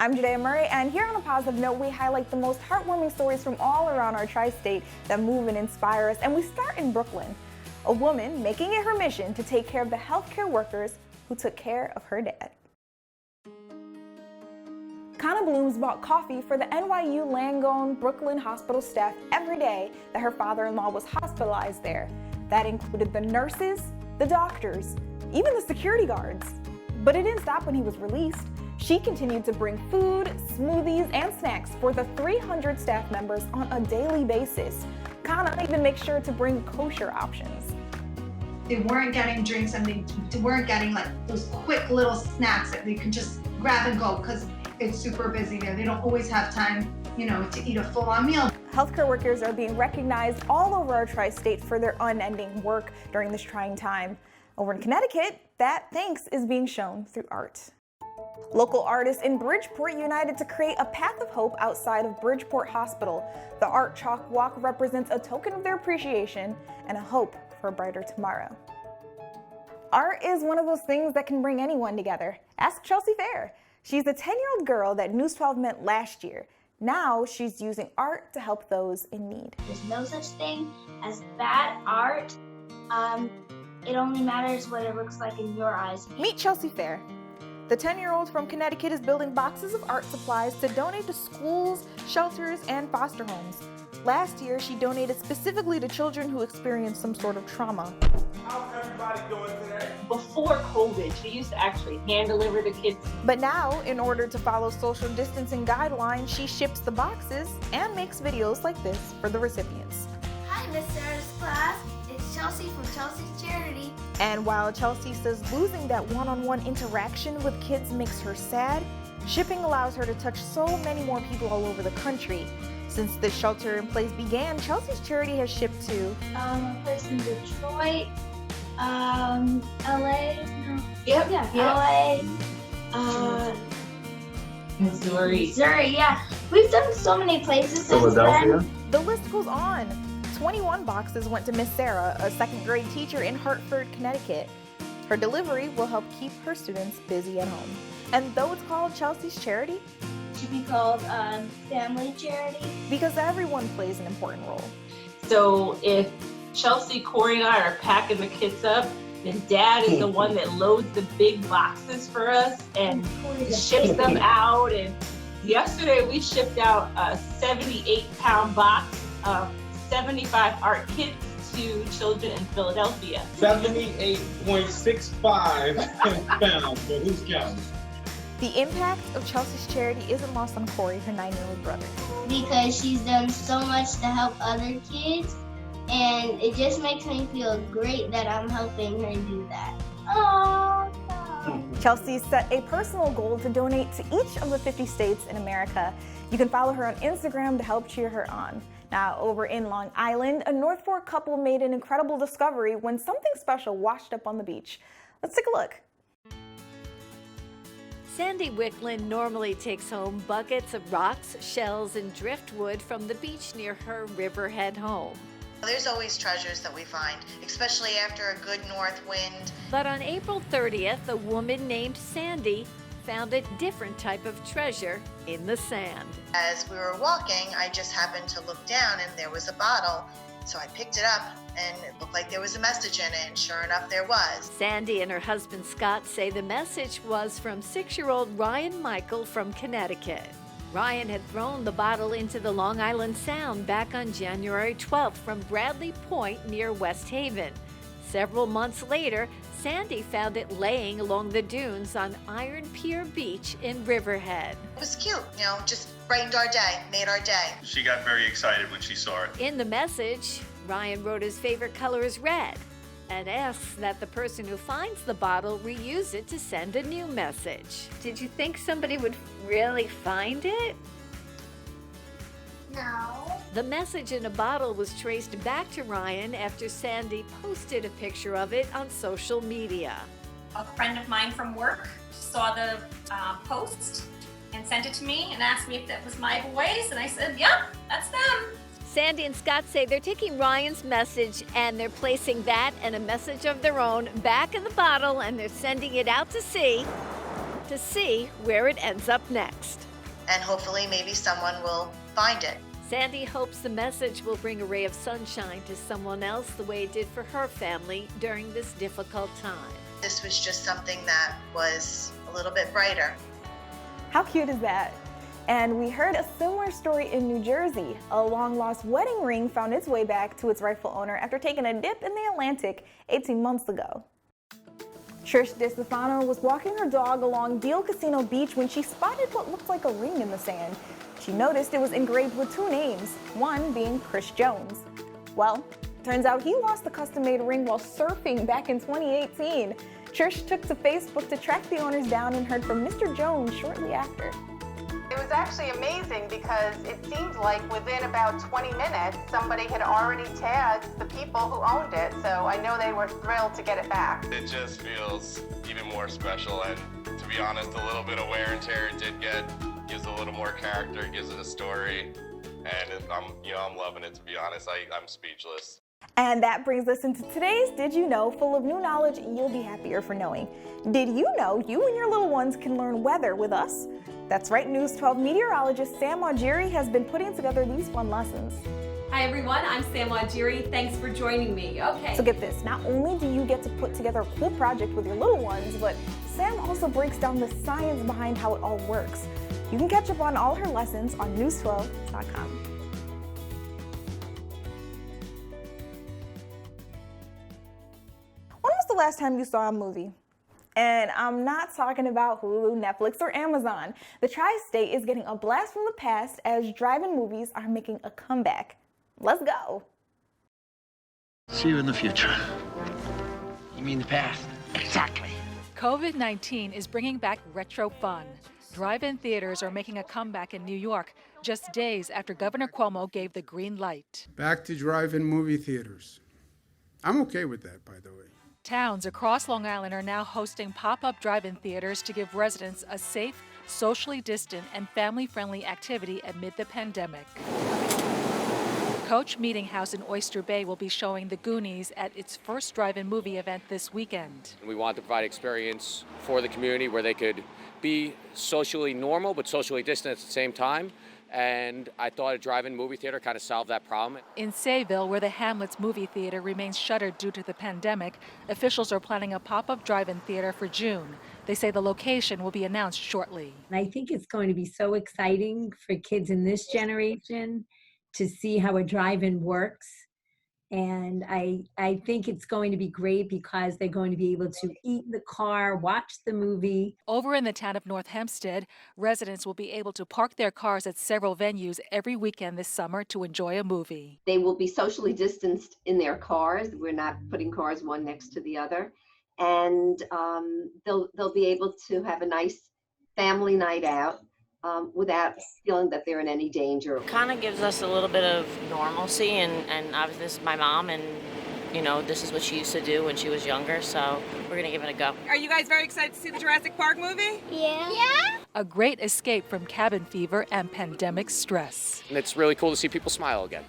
I'm Judea Murray, and here on A Positive Note, we highlight the most heartwarming stories from all around our tri-state that move and inspire us. And we start in Brooklyn. A woman making it her mission to take care of the healthcare workers who took care of her dad. Kana Blooms bought coffee for the NYU Langone Brooklyn hospital staff every day that her father-in-law was hospitalized there. That included the nurses, the doctors, even the security guards. But it didn't stop when he was released. She continued to bring food, smoothies, and snacks for the 300 staff members on a daily basis. Kana even makes sure to bring kosher options. They weren't getting drinks and they weren't getting like those quick little snacks that they could just grab and go because it's super busy there. They don't always have time, to eat a full-on meal. Healthcare workers are being recognized all over our tri-state for their unending work during this trying time. Over in Connecticut, that thanks is being shown through art. Local artists in Bridgeport united to create a path of hope outside of Bridgeport Hospital. The art chalk walk represents a token of their appreciation and a hope for a brighter tomorrow. Art is one of those things that can bring anyone together. Ask Chelsea Fair. She's a 10-year-old girl that News 12 met last year. Now she's using art to help those in need. There's no such thing as bad art. It only matters what it looks like in your eyes. Meet Chelsea Fair. The 10-year-old from Connecticut is building boxes of art supplies to donate to schools, shelters, and foster homes. Last year, she donated specifically to children who experienced some sort of trauma. How's everybody doing today? Before COVID, she used to actually hand deliver the kids. But now, in order to follow social distancing guidelines, she ships the boxes and makes videos like this for the recipients. Hi, Miss Sarah's class. It's Chelsea from Chelsea's Charity. And while Chelsea says losing that one-on-one interaction with kids makes her sad, shipping allows her to touch so many more people all over the country. Since this shelter-in-place began, Chelsea's Charity has shipped to a place in Detroit, LA, LA, Missouri, yeah. We've done so many places since Philadelphia. then. The list goes on. 21 boxes went to Miss Sarah, a second-grade teacher in Hartford, Connecticut. Her delivery will help keep her students busy at home. And though it's called Chelsea's Charity, It should be called Family Charity. because everyone plays an important role. So if Chelsea, Corey, and I are packing the kids up, then Dad is the one that loads the big boxes for us and ships them out. And yesterday we shipped out a 78-pound box of 75 art kits to children in Philadelphia. 78.65 pounds, but who's counting? The impact of Chelsea's Charity isn't lost on Corey, her 9-year-old brother. Because she's done so much to help other kids, and it just makes me feel great that I'm helping her do that. Oh, Chelsea set a personal goal to donate to each of the 50 states in America. You can follow her on Instagram to help cheer her on. Now, over in Long Island, a North Fork couple made an incredible discovery when something special washed up on the beach. Let's take a look. Sandy Wicklund normally takes home buckets of rocks, shells, and driftwood from the beach near her Riverhead home. There's always treasures that we find, especially after a good north wind. But on April 30th, a woman named Sandy found a different type of treasure in the sand. As we were walking, I just happened to look down and there was a bottle. So I picked it up and it looked like there was a message in it, and sure enough there was. Sandy and her husband Scott say the message was from 6-year-old Ryan Michael from Connecticut. Ryan had thrown the bottle into the Long Island Sound back on January 12th from Bradley Point near West Haven. Several months later, Sandy found it laying along the dunes on Iron Pier Beach in Riverhead. It was cute, just brightened our day, made our day. She got very excited when she saw it. In the message, Ryan wrote his favorite color is red and asks that the person who finds the bottle reuse it to send a new message. Did you think somebody would really find it? no. The message in a bottle was traced back to Ryan after Sandy posted a picture of it on social media. A friend of mine from work saw the post and sent it to me and asked me if that was my boys, and I said, yep, that's them. Sandy and Scott say they're taking Ryan's message and they're placing that and a message of their own back in the bottle, and they're sending it out to sea where it ends up next. and hopefully maybe someone will find it. Sandy hopes the message will bring a ray of sunshine to someone else the way it did for her family during this difficult time. This was just something that was a little bit brighter. How cute is that? And we heard a similar story in New Jersey. A long-lost wedding ring found its way back to its rightful owner after taking a dip in the Atlantic 18 months ago. Trish DeStefano was walking her dog along Deal Casino Beach when she spotted what looked like a ring in the sand. She noticed it was engraved with two names, one being Chris Jones. Well, turns out he lost the custom-made ring while surfing back in 2018. Trish took to Facebook to track the owners down and heard from Mr. Jones shortly after. It was actually amazing because it seemed like within about 20 minutes, somebody had already tagged the people who owned it. So I know they were thrilled to get it back. It just feels even more special, and to be honest, a little bit of wear and tear it did get gives a little more character, gives it a story, and I'm loving it, to be honest. I'm speechless. And that brings us into today's Did You Know, full of new knowledge you'll be happier for knowing. Did you know you and your little ones can learn weather with us? That's right, News 12 meteorologist Sam Wajiri has been putting together these fun lessons. Hi everyone, I'm Sam Wajiri. Thanks for joining me. Okay. So get this, not only do you get to put together a cool project with your little ones, but Sam also breaks down the science behind how it all works. You can catch up on all her lessons on news12.com. When was the last time you saw a movie? And I'm not talking about Hulu, Netflix, or Amazon. The Tri-State is getting a blast from the past as drive-in movies are making a comeback. Let's go. See you in the future. You mean the past? Exactly. COVID-19 is bringing back retro fun. Drive-in theaters are making a comeback in New York just days after Governor Cuomo gave the green light. Back to drive-in movie theaters. I'm okay with that, by the way. Towns across Long Island are now hosting pop-up drive-in theaters to give residents a safe, socially distant, and family-friendly activity amid the pandemic. Coach Meeting House in Oyster Bay will be showing The Goonies at its first drive-in movie event this weekend. We want to provide experience for the community where they could be socially normal but socially distant at the same time. And I thought a drive-in movie theater kind of solved that problem. In Sayville, where the Hamlets movie theater remains shuttered due to the pandemic, officials are planning a pop-up drive-in theater for June. They say the location will be announced shortly. I think it's going to be so exciting for kids in this generation to see how a drive-in works. And I think it's going to be great because they're going to be able to eat in the car, watch the movie. Over in the town of North Hempstead, residents will be able to park their cars at several venues every weekend this summer to enjoy a movie. They will be socially distanced in their cars. We're not putting cars one next to the other. And they'll be able to have a nice family night out. Without feeling that they're in any danger. Kind of gives us a little bit of normalcy, and obviously this is my mom, and this is what she used to do when she was younger, so we're gonna give it a go. Are you guys very excited to see the Jurassic Park movie? Yeah. A great escape from cabin fever and pandemic stress. And it's really cool to see people smile again.